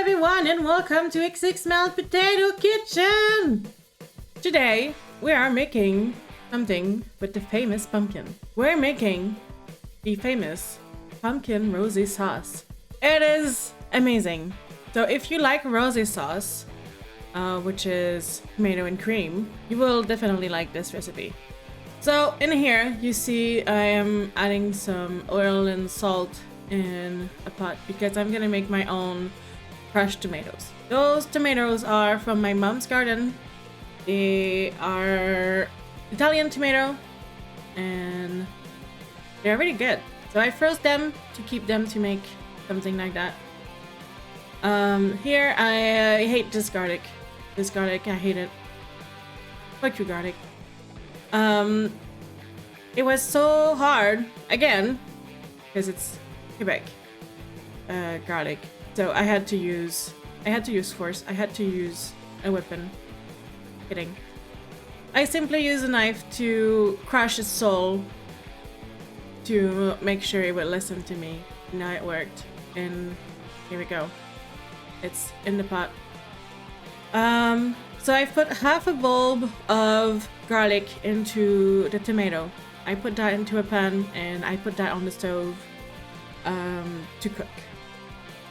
everyone, and welcome to XX Melt Potato Kitchen! Today, we are making something with the famous pumpkin. We're making the famous pumpkin rosé sauce. It is amazing. So if you like rosé sauce, which is tomato and cream, you will definitely like this recipe. So in here, you see I am adding some oil and salt in a pot because I'm gonna make my own crushed tomatoes. Those tomatoes are from my mom's garden. They are Italian tomato and they're really good. So I froze them to keep them to make something like that. Here I hate this garlic. This garlic, I hate it. Fuck you, garlic. It was so hard, again, because it's Quebec garlic. So I had to use force. I had to use a weapon. Kidding. I simply use a knife to crush its soul to make sure it would listen to me. Now it worked. And here we go. It's in the pot. So I put half a bulb of garlic into the tomato. I put that into a pan and I put that on the stove to cook.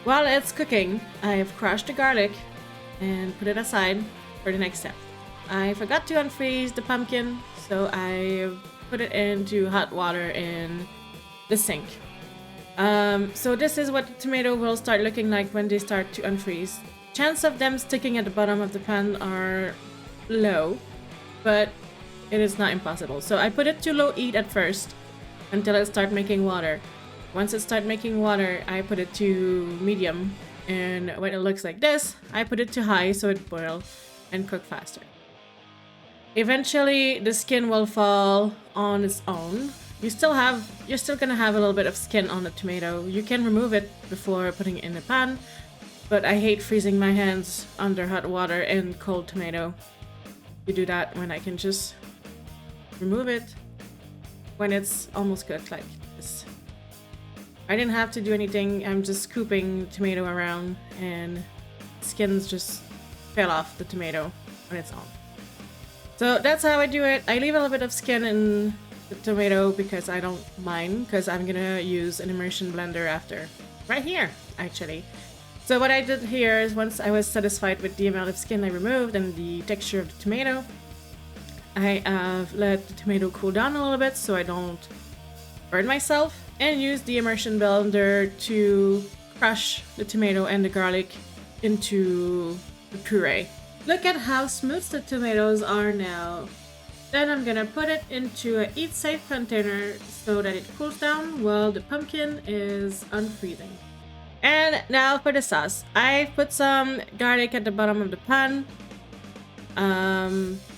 While it's cooking, I have crushed the garlic and put it aside for the next step. I forgot to unfreeze the pumpkin, so I put it into hot water in the sink. So this is what the tomato will start looking like when they start to unfreeze. Chance of them sticking at the bottom of the pan are low, but it is not impossible. So I put it to low heat at first until it starts making water. Once it starts making water, I put it to medium, and when it looks like this, I put it to high so it boils and cook faster. Eventually, the skin will fall on its own. You're still gonna have a little bit of skin on the tomato. You can remove it before putting it in the pan, but I hate freezing my hands under hot water and cold tomato. You do that when I can just remove it when it's almost cooked like this. I didn't have to do anything. I'm just scooping tomato around and skins just fell off the tomato on its own. So that's how I do it. I leave a little bit of skin in the tomato because I don't mind, because I'm gonna use an immersion blender after. Right here, actually. So what I did here is, once I was satisfied with the amount of skin I removed and the texture of the tomato, I have let the tomato cool down a little bit so I don't burn myself, and use the immersion blender to crush the tomato and the garlic into the puree. Look at how smooth the tomatoes are now. Then I'm gonna put it into a heat-safe container so that it cools down while the pumpkin is unfreezing. And now for the sauce. I put some garlic at the bottom of the pan.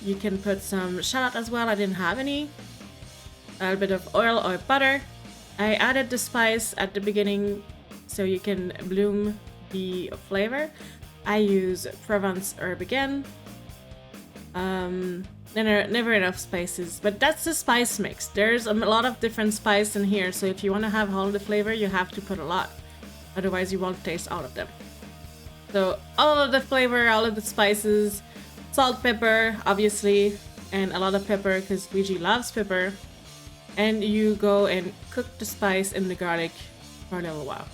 You can put some shallot as well. I didn't have any. A little bit of oil or butter. I added the spice at the beginning so you can bloom the flavor. I use Provence herb again. Never enough spices, but that's the spice mix. There's a lot of different spice in here, so if you want to have all the flavor, you have to put a lot. Otherwise, you won't taste all of them. So all of the flavor, all of the spices, salt, pepper, obviously, and a lot of pepper because Luigi loves pepper. And you go and cook the spice in the garlic for a little while.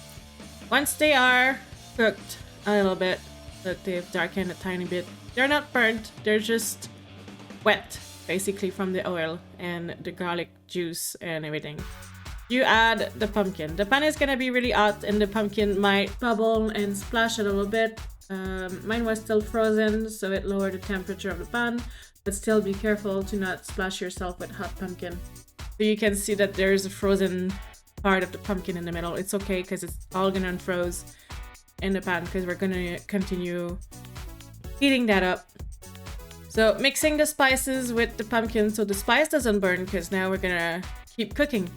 Once they are cooked a little bit, that they've darkened a tiny bit, they're not burnt, they're just wet, basically, from the oil and the garlic juice and everything. You add the pumpkin. The pan is gonna be really hot and the pumpkin might bubble and splash a little bit. Mine was still frozen, so it lowered the temperature of the pan, but still be careful to not splash yourself with hot pumpkin. So you can see that there's a frozen part of the pumpkin in the middle. It's okay because it's all gonna unfroze in the pan because we're gonna continue heating that up. So mixing the spices with the pumpkin so the spice doesn't burn, because now we're gonna keep cooking.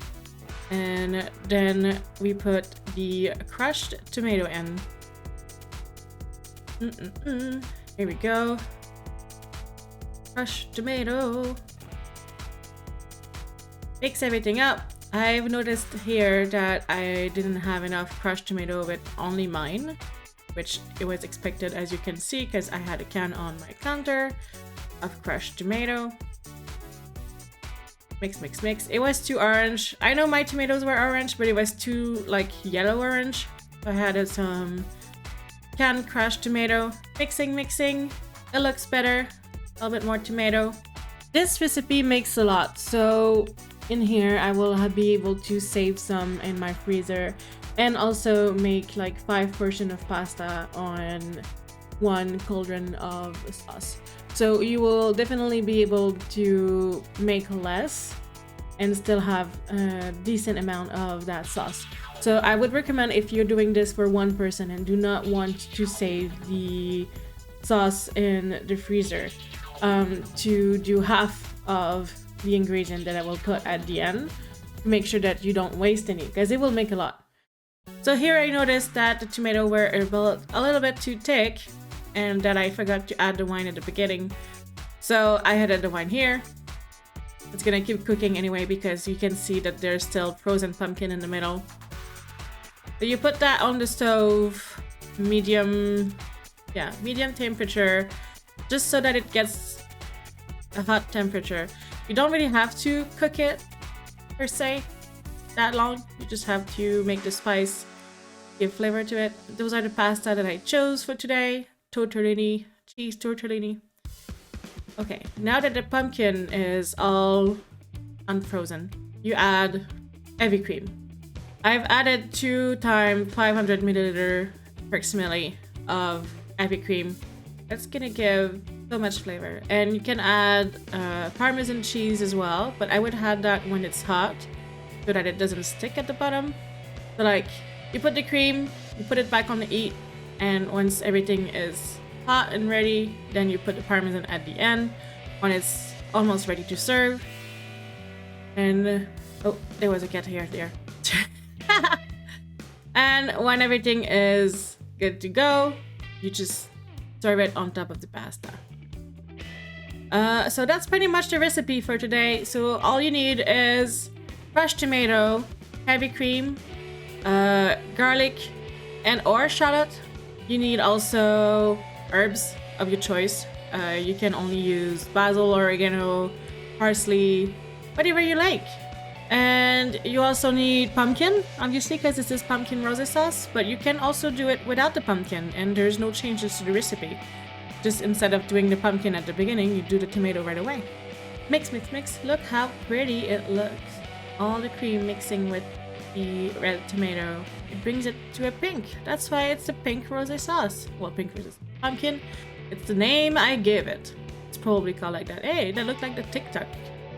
And then we put the crushed tomato in. Here we go. Crushed tomato. Mix everything up. I've noticed here that I didn't have enough crushed tomato with only mine. which it was expected, as you can see, because I had a can on my counter of crushed tomato. Mix, mix, mix. It was too orange. I know my tomatoes were orange, but it was too like yellow orange. So I added some canned crushed tomato. Mixing, mixing. It looks better. A little bit more tomato. This recipe makes a lot, so in here I will be able to save some in my freezer and also make like 5 portions of pasta on 1 cauldron of sauce. So you will definitely be able to make less and still have a decent amount of that sauce. So I would recommend, if you're doing this for 1 person and do not want to save the sauce in the freezer, to do half of the ingredient that I will put at the end to make sure that you don't waste any, because it will make a lot. So here I noticed that the tomato were a little bit too thick and that I forgot to add the wine at the beginning. So I added the wine here. It's gonna keep cooking anyway because you can see that there's still frozen pumpkin in the middle. So you put that on the stove, medium temperature, just so that it gets a hot temperature. You don't really have to cook it per se that long. You just have to make the spice give flavor to it. Those are the pasta that I chose for today. Tortellini, cheese tortellini. Okay, now that the pumpkin is all unfrozen, you add heavy cream. I've added 2 times 500 milliliter approximately of heavy cream. That's gonna give so much flavor. And you can add Parmesan cheese as well, but I would add that when it's hot so that it doesn't stick at the bottom. So like, you put the cream, you put it back on the heat, and once everything is hot and ready, then you put the Parmesan at the end when it's almost ready to serve. And oh, there was a cat here there. And when everything is good to go, you just serve it on top of the pasta. So that's pretty much the recipe for today. So all you need is crushed tomato, heavy cream, garlic and or shallot. You need also herbs of your choice. You can only use basil, oregano, parsley, whatever you like. And you also need pumpkin, obviously, because this is pumpkin rosé sauce, but you can also do it without the pumpkin, and there's no changes to the recipe. Just instead of doing the pumpkin at the beginning, you do the tomato right away. Mix, mix, mix. Look how pretty it looks. All the cream mixing with the red tomato. It brings it to a pink. That's why it's a pink rosé sauce. Well, pink rosé pumpkin. It's the name I give it. It's probably called like that. Hey, that looked like the TikTok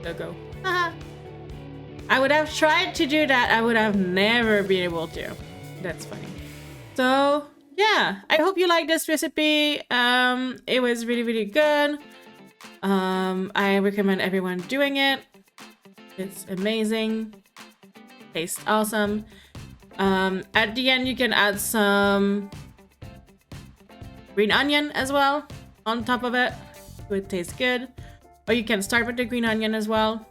logo. Haha. I would have tried to do that. I would have never been able to. That's funny. So yeah, I hope you like this recipe. It was really, really good. I recommend everyone doing it. It's amazing. Tastes awesome. At the end, you can add some green onion as well on top of it. So it tastes good. Or you can start with the green onion as well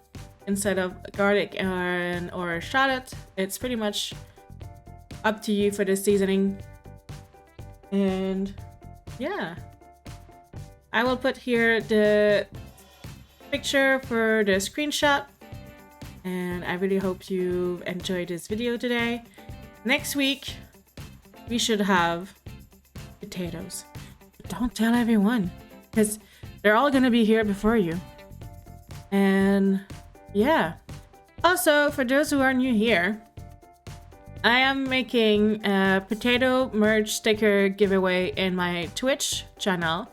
instead of garlic or shallot. It's pretty much up to you for the seasoning. And yeah, I will put here the picture for the screenshot. And I really hope you enjoyed this video today. Next week, we should have potatoes. But don't tell everyone, because they're all gonna be here before you. And yeah. Also, for those who are new here, I am making a potato merge sticker giveaway in my Twitch channel,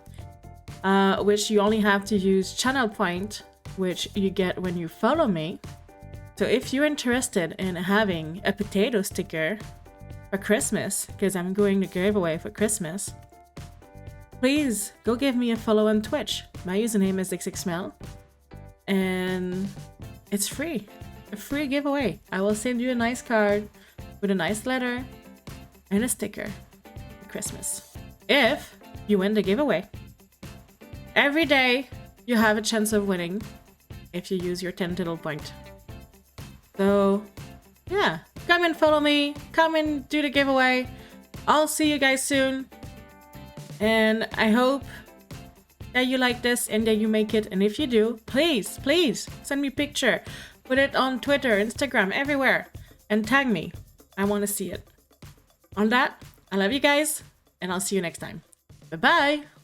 which you only have to use channel point, which you get when you follow me. So if you're interested in having a potato sticker for Christmas, because I'm going to give away for Christmas, please go give me a follow on Twitch. My username is xxmel, and it's free. A free giveaway. I will send you a nice card with a nice letter and a sticker for Christmas if you win the giveaway. Every day you have a chance of winning if you use your 10 little point. So yeah, come and follow me, come and do the giveaway. I'll see you guys soon. And I hope that you like this and that you make it. And if you do, please send me a picture. Put it on Twitter, Instagram, everywhere. And tag me. I want to see it. On that, I love you guys. And I'll see you next time. Bye-bye.